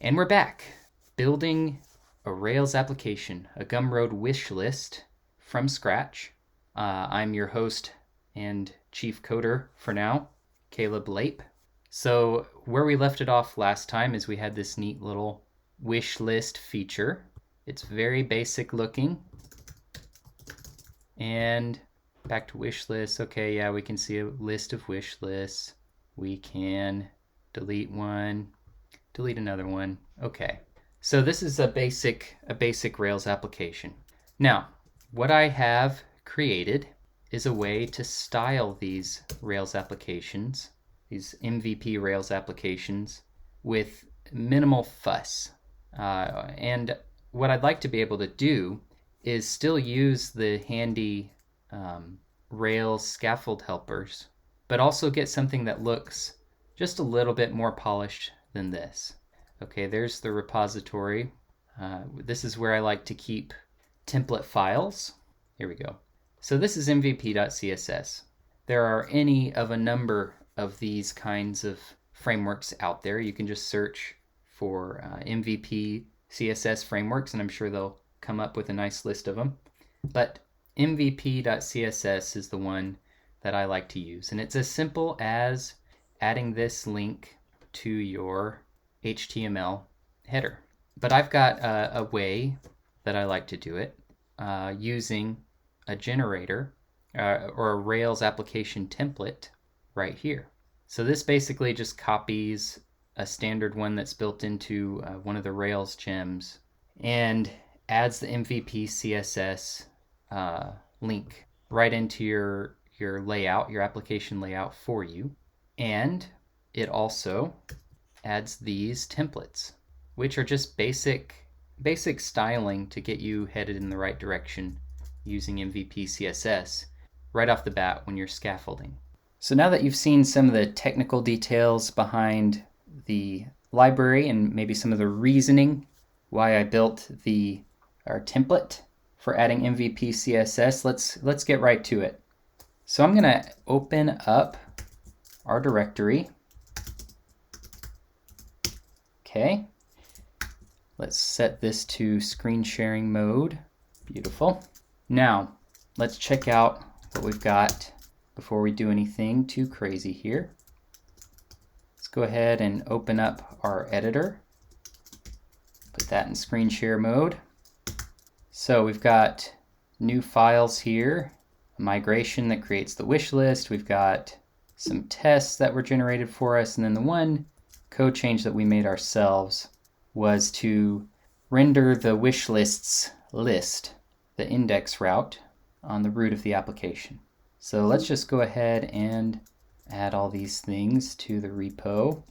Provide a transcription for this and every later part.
And we're back, building a Rails application, a Gumroad wish list from scratch. I'm your host and chief coder for now, Caleb Lape. So where we left it off last time is we had this neat little wish list feature. It's very basic looking. And back to wish list. Okay, yeah, we can see a list of wish lists. We can delete one, delete another one. Okay, so this is a basic Rails application. Now, what I have created is a way to style these Rails applications, these MVP Rails applications, with minimal fuss. And what I'd like to be able to do is still use the handy Rails scaffold helpers, but also get something that looks just a little bit more polished than this. Okay, there's the repository. This is where I like to keep template files. Here we go. So this is MVP.css. There are any of a number of these kinds of frameworks out there. You can just search for MVP.css frameworks, and I'm sure they'll come up with a nice list of them. But MVP.css is the one that I like to use. And it's as simple as adding this link to your HTML header. But I've got a way that I like to do it using a generator or a Rails application template right here. So this basically just copies a standard one that's built into one of the Rails gems and adds the MVP CSS link right into your layout, your application layout for you. And it also adds these templates, which are just basic styling to get you headed in the right direction using MVP CSS right off the bat when you're scaffolding. So now that you've seen some of the technical details behind the library and maybe some of the reasoning why I built our template for adding MVP CSS, let's get right to it. So I'm going to open up our directory. Okay, let's set this to screen sharing mode. Beautiful. Now, let's check out what we've got before we do anything too crazy here. Let's go ahead and open up our editor. Put that in screen share mode. So we've got new files here, a migration that creates the wish list. We've got some tests that were generated for us, and then the one code change that we made ourselves was to render the wish lists list, the index route, on the root of the application. So let's just go ahead and add all these things to the repo.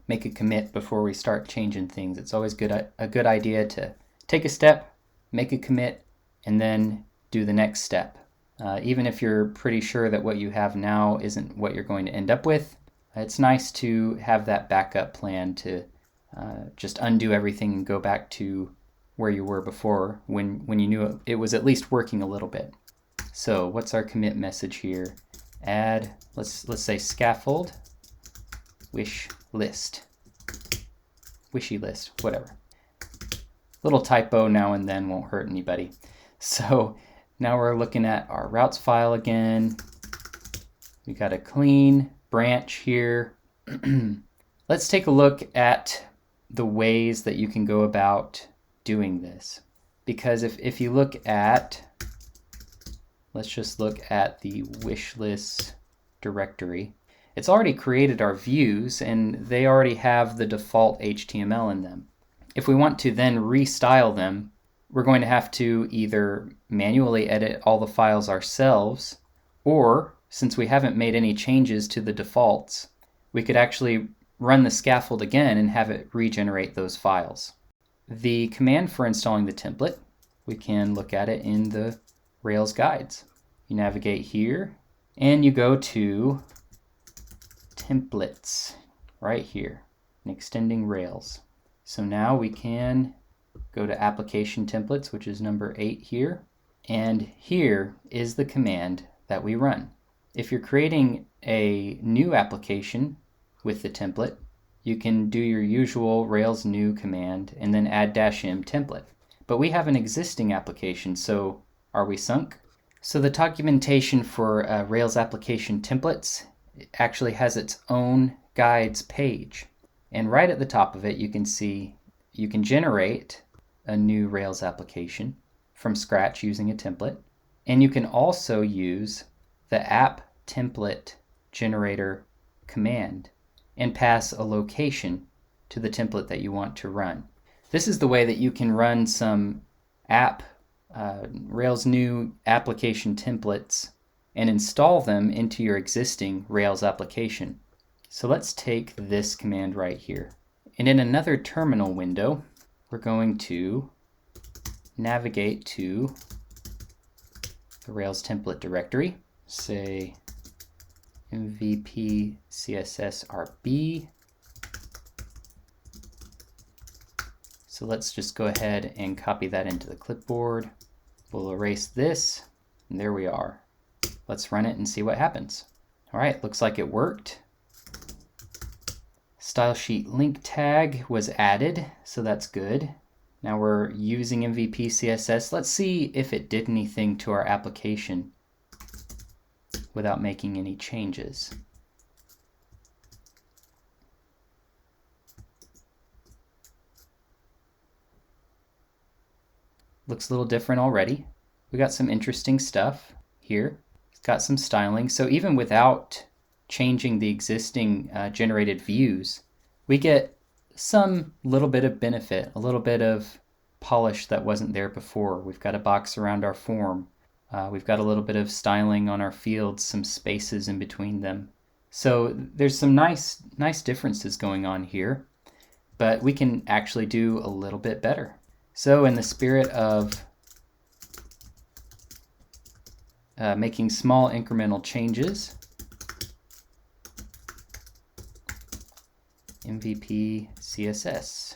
Make a commit before we start changing things. It's always a good idea to take a step, make a commit, and then do the next step. Even if you're pretty sure that what you have now isn't what you're going to end up with, it's nice to have that backup plan to just undo everything and go back to where you were before when you knew it was at least working a little bit. So what's our commit message here? Add, let's say scaffold, wish list, wishy list, whatever. Little typo now and then won't hurt anybody. So now we're looking at our routes file again. We got a clean branch here. Let's take a look at the ways that you can go about doing this. Because if you look at, let's just look at the wish list directory. It's already created our views and they already have the default HTML in them. If we want to then restyle them, we're going to have to either manually edit all the files ourselves, or since we haven't made any changes to the defaults, we could actually run the scaffold again and have it regenerate those files. The command for installing the template, we can look at it in the Rails guides. You navigate here and you go to templates right here and extending Rails. So now we can go to application templates, which is number 8 here. And here is the command that we run. If you're creating a new application with the template, you can do your usual Rails new command and then add -m template. But we have an existing application, so are we sunk? So the documentation for Rails application templates actually has its own guides page. And right at the top of it, you can see you can generate a new Rails application from scratch using a template. And you can also use the app template generator command and pass a location to the template that you want to run. This is the way that you can run some Rails new application templates and install them into your existing Rails application. So let's take this command right here. And in another terminal window, we're going to navigate to the Rails template directory, say MVP.css RB. So let's just go ahead and copy that into the clipboard. We'll erase this, and there we are. Let's run it and see what happens. All right, looks like it worked. Style sheet link tag was added, so that's good. Now we're using MVP.css. Let's see if it did anything to our application without making any changes. Looks a little different already. We got some interesting stuff here. It's got some styling. So even without changing the existing generated views, we get some little bit of benefit, a little bit of polish that wasn't there before. We've got a box around our form. We've got a little bit of styling on our fields, some spaces in between them. So there's some nice differences going on here, but we can actually do a little bit better. So in the spirit of making small incremental changes, MVP.css.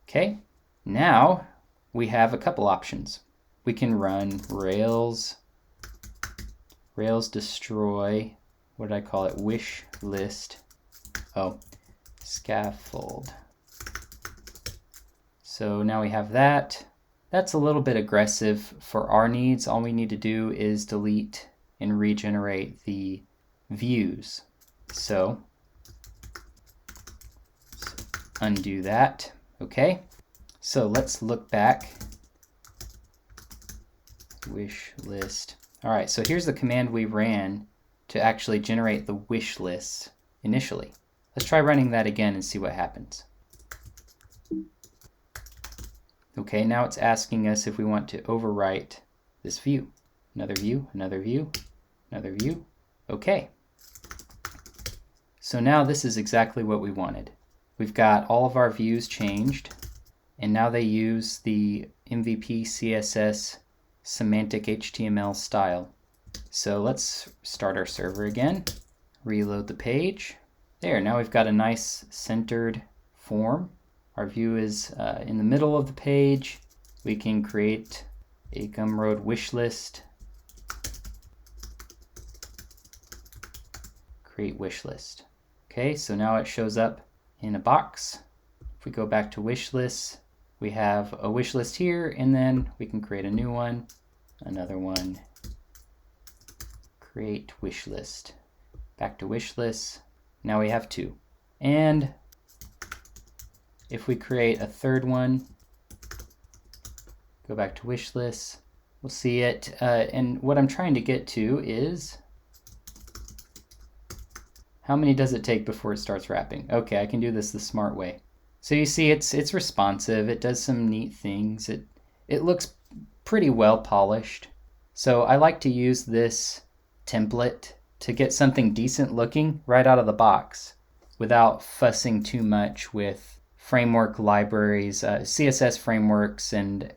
Okay, now we have a couple options. We can run Rails destroy, what did I call it? Wishlist. Oh, scaffold. So now we have that. That's a little bit aggressive for our needs. All we need to do is delete and regenerate the views. So undo that. Okay, so let's look back. Wish list. All right, so here's the command we ran to actually generate the wish list initially. Let's try running that again and see what happens. Okay, now it's asking us if we want to overwrite this view. Another view, another view, another view. Okay. So now this is exactly what we wanted. We've got all of our views changed, and now they use the MVP.css semantic HTML style. So let's start our server again, reload the page. There, now we've got a nice centered form. Our view is in the middle of the page. We can create a Gumroad wish list. Create wish list. Okay, so now it shows up in a box. If we go back to wish lists, we have a wish list here, and then we can create a new one, another one, create wish list. Back to wish lists. Now we have two. And if we create a third one, go back to wish lists, we'll see it. And what I'm trying to get to is, how many does it take before it starts wrapping? Okay, I can do this the smart way. So you see it's responsive, it does some neat things, it looks pretty well polished. So I like to use this template to get something decent looking right out of the box without fussing too much with framework libraries, CSS frameworks, and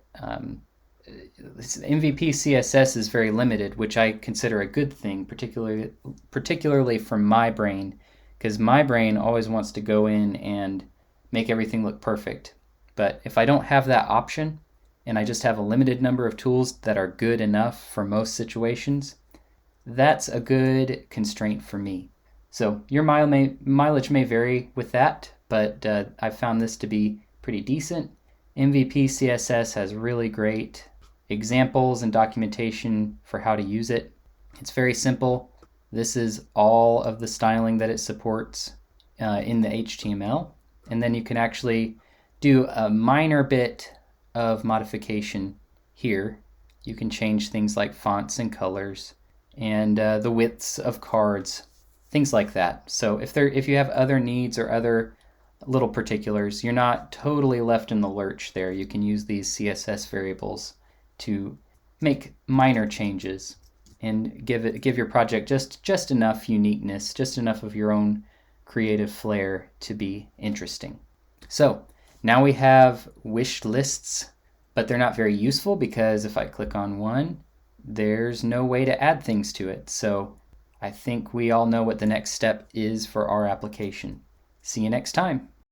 MVP.css is very limited, which I consider a good thing, particularly for my brain, because my brain always wants to go in and make everything look perfect. But if I don't have that option, and I just have a limited number of tools that are good enough for most situations, that's a good constraint for me. So your mileage may vary with that, but I've found this to be pretty decent. MVP.css has really great examples and documentation for how to use it. It's very simple. This is all of the styling that it supports in the HTML. And then you can actually do a minor bit of modification here. You can change things like fonts and colors and the widths of cards, things like that. So if you have other needs or other little particulars, you're not totally left in the lurch there. You can use these CSS variables to make minor changes and give your project just enough uniqueness, just enough of your own creative flair to be interesting. So now we have wish lists, but they're not very useful because if I click on one, there's no way to add things to it. So I think we all know what the next step is for our application. See you next time.